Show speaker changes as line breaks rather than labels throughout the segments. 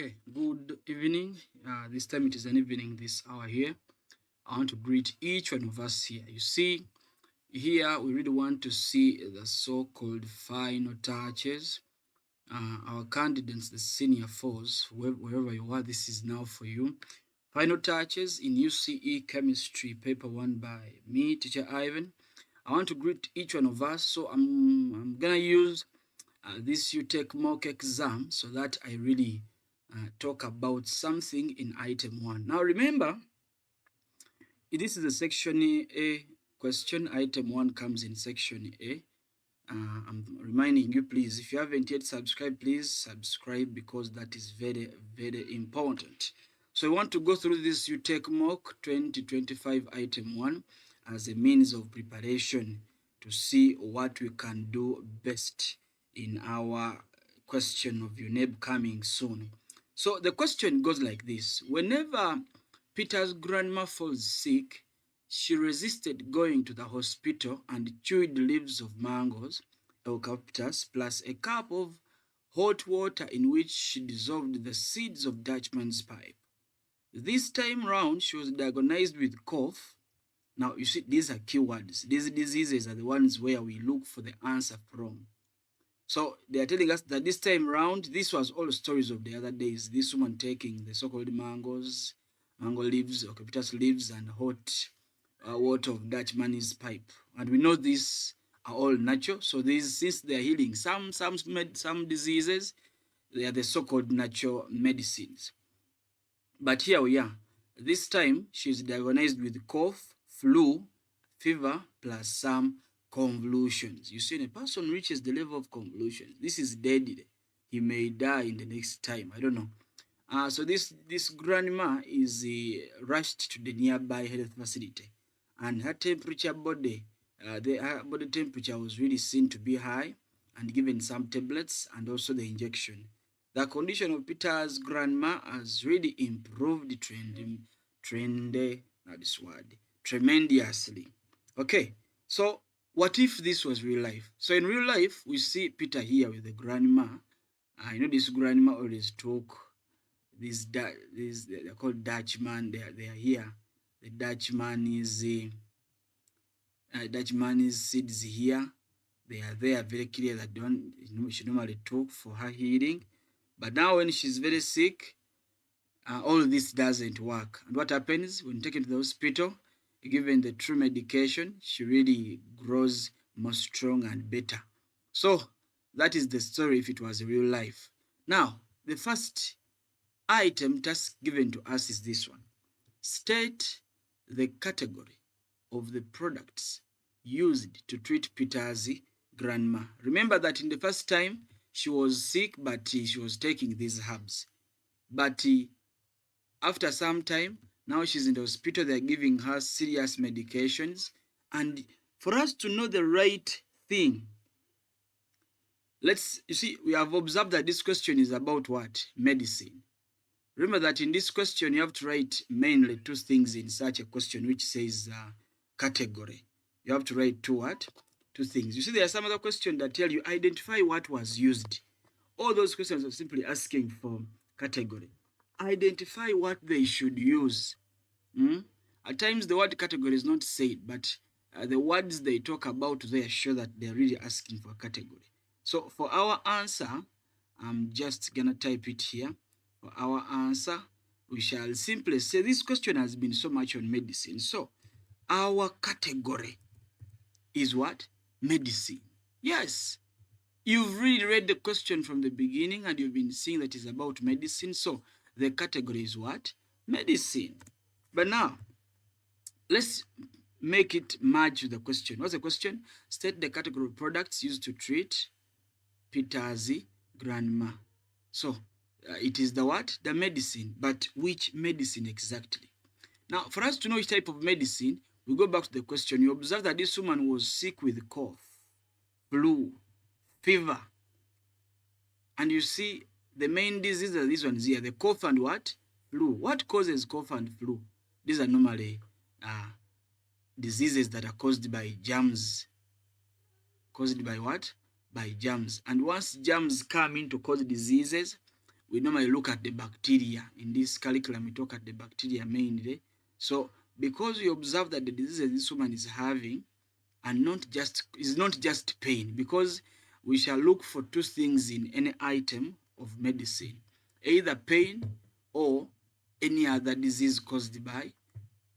Okay, good evening. This time it is an evening, this hour here. I want to greet each one of us here. You see, here we really want to see the so-called final touches. Our candidates, the senior fours, wherever you are, this is now for you. Final touches in UCE Chemistry, paper 1 by me, teacher Ivan. I want to greet each one of us, so I'm gonna use this Utec Mock exam so that I really talk about something in item 1. Now remember, this is a section A question. Item 1 comes in section A. I'm reminding you, please, if you haven't yet subscribed, please subscribe because that is very, very important. So we want to go through this Utec Mock 2025 item 1 as a means of preparation to see what we can do best in our question of UNEB coming soon. So the question goes like this. Whenever Peter's grandma falls sick, she resisted going to the hospital and chewed leaves of mangoes, eucalyptus, plus a cup of hot water in which she dissolved the seeds of Dutchman's pipe. This time round, she was diagnosed with cough. Now, you see, these are keywords. These diseases are the ones where we look for the answer from. So they are telling us that this time round, this was all stories of the other days. This woman taking the so-called mangoes, mango leaves, eucalyptus leaves, and hot water of Dutchman's pipe. And we know these are all natural. So these, since they are healing some diseases, they are the so-called natural medicines. But here we are. This time, she's diagnosed with cough, flu, fever, plus some convulsions. You see, when a person reaches the level of convulsions, this is deadly. He may die in the next time. I don't know. So this grandma is rushed to the nearby health facility, and her temperature her body temperature was really seen to be high, and given some tablets and also the injection. The condition of Peter's grandma has really improved tremendously. Okay, so what if this was real life? So in real life, we see Peter here with the grandma. You know, this grandma always took they're called Dutchman. They are here. The Dutchman is seeds here. They are there, very clear that she normally took for her healing. But now when she's very sick, all this doesn't work. And what happens when taken to the hospital, given the true medication, she really grows more strong and better. So that is the story if it was real life. Now, the first item task given to us is this one. State the category of the products used to treat Peter's grandma. Remember that in the first time, she was sick, but she was taking these herbs. But after some time, now she's in the hospital, they're giving her serious medications. And for us to know the right thing, you see, we have observed that this question is about what? Medicine. Remember that in this question, you have to write mainly two things in such a question, which says category. You have to write two things. You see, there are some other questions that tell you identify what was used. All those questions are simply asking for category. Identify what they should use. At times, the word category is not said, but the words they talk about there show that they're really asking for a category. So for our answer, I'm just going to type it here. For our answer, we shall simply say this question has been so much on medicine. So our category is what? Medicine. Yes. You've really read the question from the beginning and you've been seeing that it's about medicine. So the category is what? Medicine. But now, let's make it match with the question. What's the question? State the category of products used to treat Peter's grandma. So it is the what? The medicine. But which medicine exactly? Now, for us to know which type of medicine, we go back to the question. You observe that this woman was sick with cough, flu, fever. And you see the main diseases are these ones here. The cough and what? Flu. What causes cough and flu? These are normally diseases that are caused by germs. Caused by what? By germs. And once germs come in to cause diseases, we normally look at the bacteria. In this curriculum, we talk at the bacteria mainly. So because we observe that the diseases this woman is having is not just pain, because we shall look for two things in any item of medicine, either pain or any other disease caused by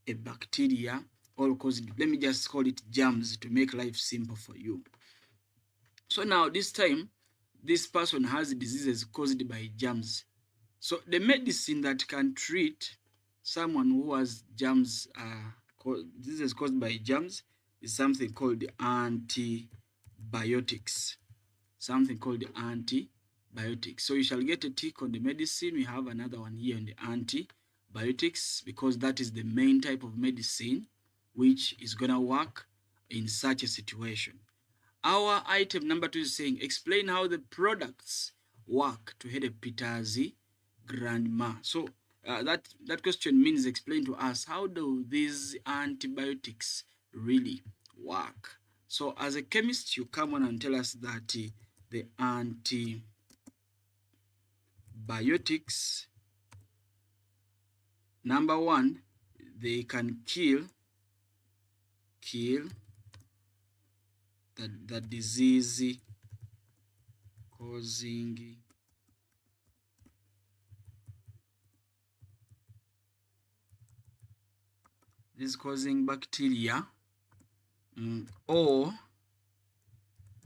a bacteria, or caused, let me just call it germs to make life simple for you. So now this time, this person has diseases caused by germs. So the medicine that can treat someone who has germs, diseases caused by germs, is something called antibiotics. Something called antibiotics. So you shall get a tick on the medicine. We have another one here on the antibiotics, because that is the main type of medicine which is going to work in such a situation. Our item number 2 is saying, explain how the products work to help Peter's grandma. So that question means explain to us, how do these antibiotics really work? So as a chemist, you come on and tell us that the antibiotics, number 1, they can kill the disease causing bacteria, or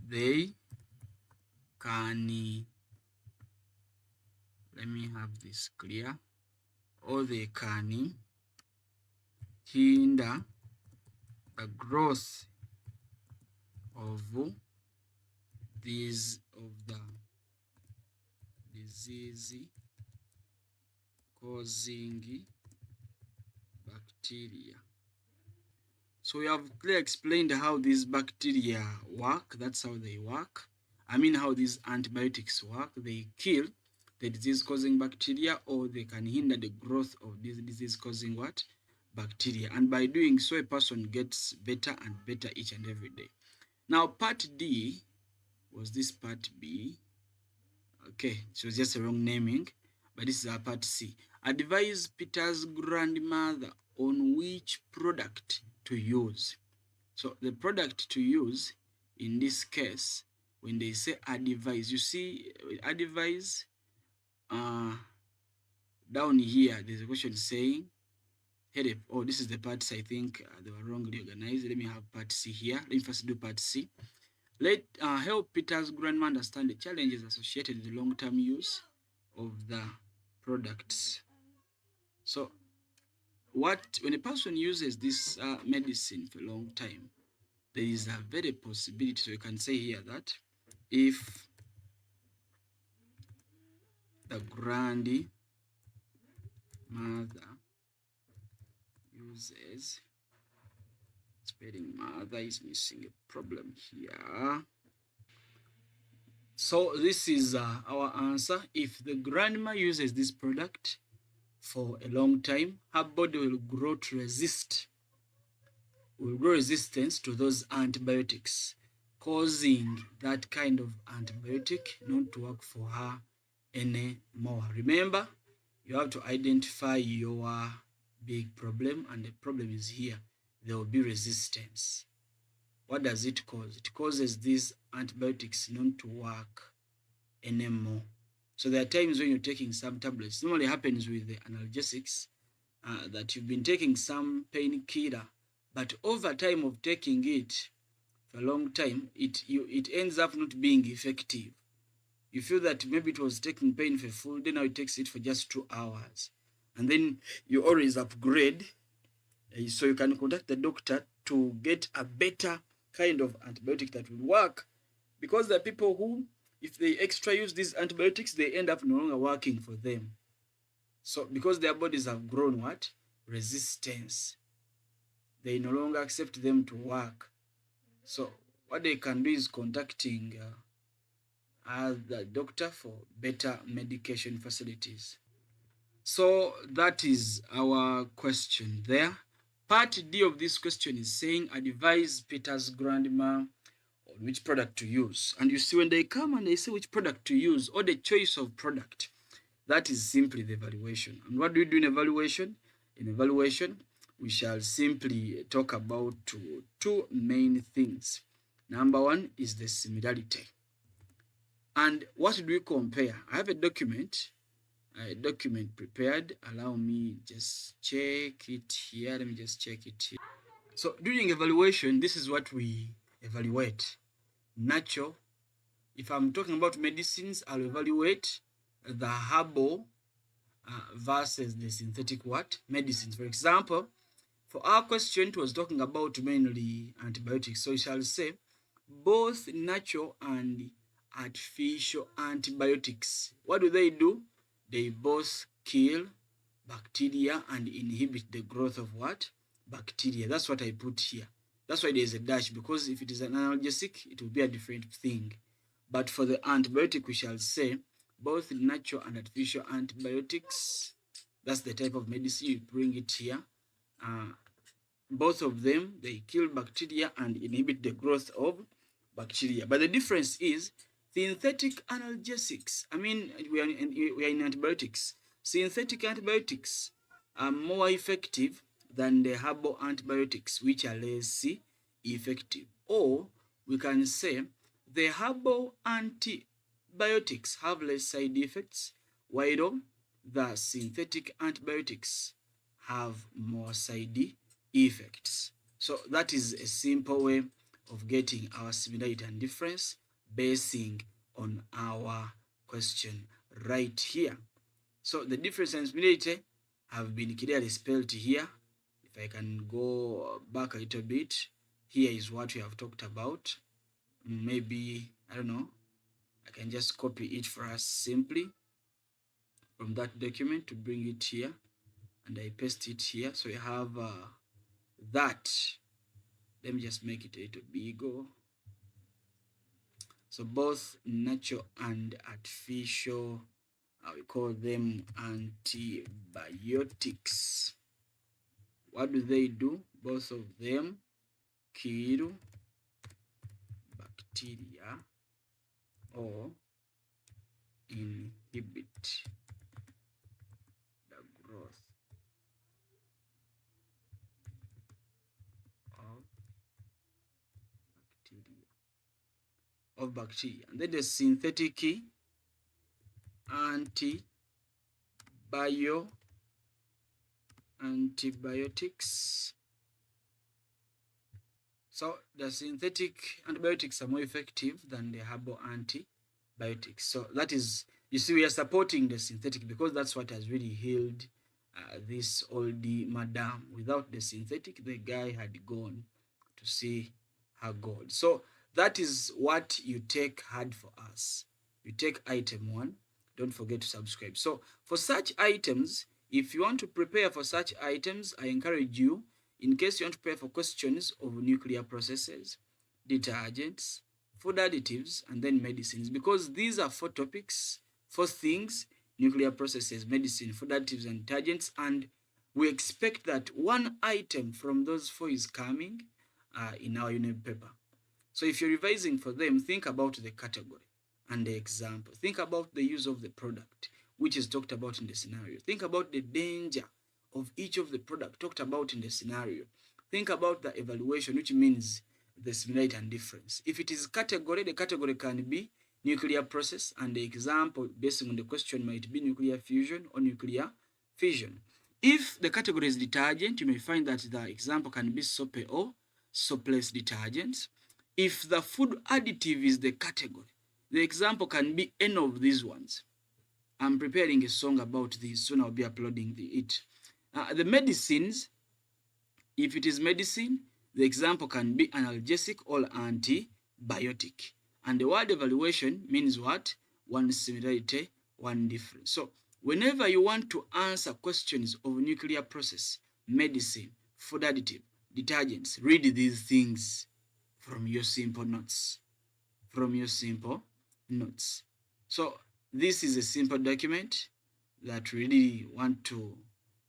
they can, let me have this clear, or they can hinder the growth of the disease causing bacteria. So we have clearly explained how these bacteria work. That's how they work. I mean how these antibiotics work. They kill the disease-causing bacteria, or they can hinder the growth of this disease-causing what? Bacteria. And by doing so, a person gets better and better each and every day. Now, part D, was this part B? Okay, it was just a wrong naming, but this is our part C. Advise Peter's grandmother on which product to use. So the product to use in this case, when they say advise, you see advise, down here there's a question saying help. Oh, this is the part C. I think they were wrongly organized. Let me have part C here. Let me first do part C. Let help Peter's grandma understand the challenges associated with the long-term use of the products. So when a person uses this medicine for a long time, there is a very possibility. So you can say here that if the grandmother uses, spelling mother is missing a problem here. So this is our answer. If the grandma uses this product for a long time, her body will grow resistance to those antibiotics, causing that kind of antibiotic not to work for her anymore. Remember, you have to identify your big problem, and the problem is here. There will be resistance. What does it cause? It causes these antibiotics not to work anymore. So there are times when you're taking some tablets. Normally happens with the analgesics, that you've been taking some painkiller, but over time of taking it for a long time, it ends up not being effective. You feel that maybe it was taking pain for a full day, now it takes it for just 2 hours. And then you always upgrade, so you can contact the doctor to get a better kind of antibiotic that will work. Because there are people who, if they extra use these antibiotics, they end up no longer working for them. So because their bodies have grown what? Resistance. They no longer accept them to work. So what they can do is contacting the doctor for better medication facilities. So that is our question there. Part D of this question is saying, advise Peter's grandma on which product to use. And you see, when they come and they say which product to use, or the choice of product, That is simply the evaluation. And what do we do in evaluation? In evaluation, we shall simply talk about two main things. Number one is the similarity. And what do we compare? I have a document prepared. Allow me just check it here. Let me just check it here. So during evaluation, this is what we evaluate. Natural. If I'm talking about medicines, I'll evaluate the herbal versus the synthetic medicines. For example, for our question, it was talking about mainly antibiotics. So we shall say both natural and artificial antibiotics. What do? They both kill bacteria and inhibit the growth of bacteria. That's what I put here. That's why there's a dash, because if it is an analgesic, it will be a different thing. But for the antibiotic, we shall say both natural and artificial antibiotics. That's the type of medicine. You bring it here. Both of them, they kill bacteria and inhibit the growth of bacteria. But the difference is synthetic analgesics. I mean, we are in antibiotics. Synthetic antibiotics are more effective than the herbal antibiotics, which are less effective. Or we can say the herbal antibiotics have less side effects, while the synthetic antibiotics have more side effects. So that is a simple way of getting our similarity and difference basing on our question right here. So the difference and similarity have been clearly spelled here. If I can go back a little bit, here is what we have talked about. Maybe, I don't know, I can just copy it for us simply from that document to bring it here, and I paste it here. So we have that. Let me just make it a little bigger. So both natural and artificial, we call them antibiotics. What do? Both of them kill bacteria or inhibit the growth of bacteria. And then the synthetic antibiotics. So the synthetic antibiotics are more effective than the herbal antibiotics. So that is, you see, we are supporting the synthetic because that's what has really healed this old madam. Without the synthetic, the guy had gone to see her God. So that is what Utec had for us. Utec item 1. Don't forget to subscribe. So for such items, if you want to prepare for such items, I encourage you, in case you want to prepare for questions of nuclear processes, detergents, food additives, and then medicines, because these are 4 topics, 4 things: nuclear processes, medicine, food additives, and detergents, and we expect that 1 item from those 4 is coming in our unit paper. So if you're revising for them, think about the category and the example. Think about the use of the product, which is talked about in the scenario. Think about the danger of each of the product talked about in the scenario. Think about the evaluation, which means the similarity and difference. If it is category, the category can be nuclear process, and the example based on the question might be nuclear fusion or nuclear fission. If the category is detergent, you may find that the example can be soap or soapless detergents. If the food additive is the category, the example can be any of these ones. I'm preparing a song about this, soon I'll be uploading it. The medicines, if it is medicine, the example can be analgesic or antibiotic. And the word evaluation means what? 1 similarity, 1 difference. So whenever you want to answer questions of nuclear process, medicine, food additive, detergents, read these things from your simple notes. So this is a simple document that really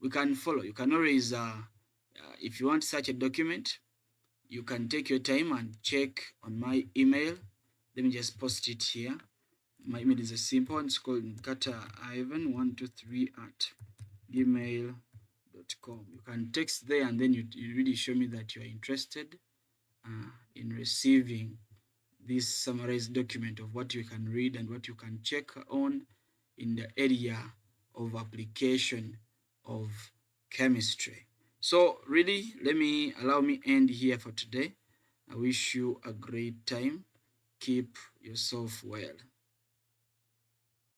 we can follow. You can always, if you want such a document, you can take your time and check on my email. Let me just post it here. My email is a simple one. It's called nkataivan123@gmail.com. You can text there, and then you really show me that you are interested in receiving this summarized document of what you can read and what you can check on in the area of application of chemistry. So really, allow me end here for today. I wish you a great time. Keep yourself well.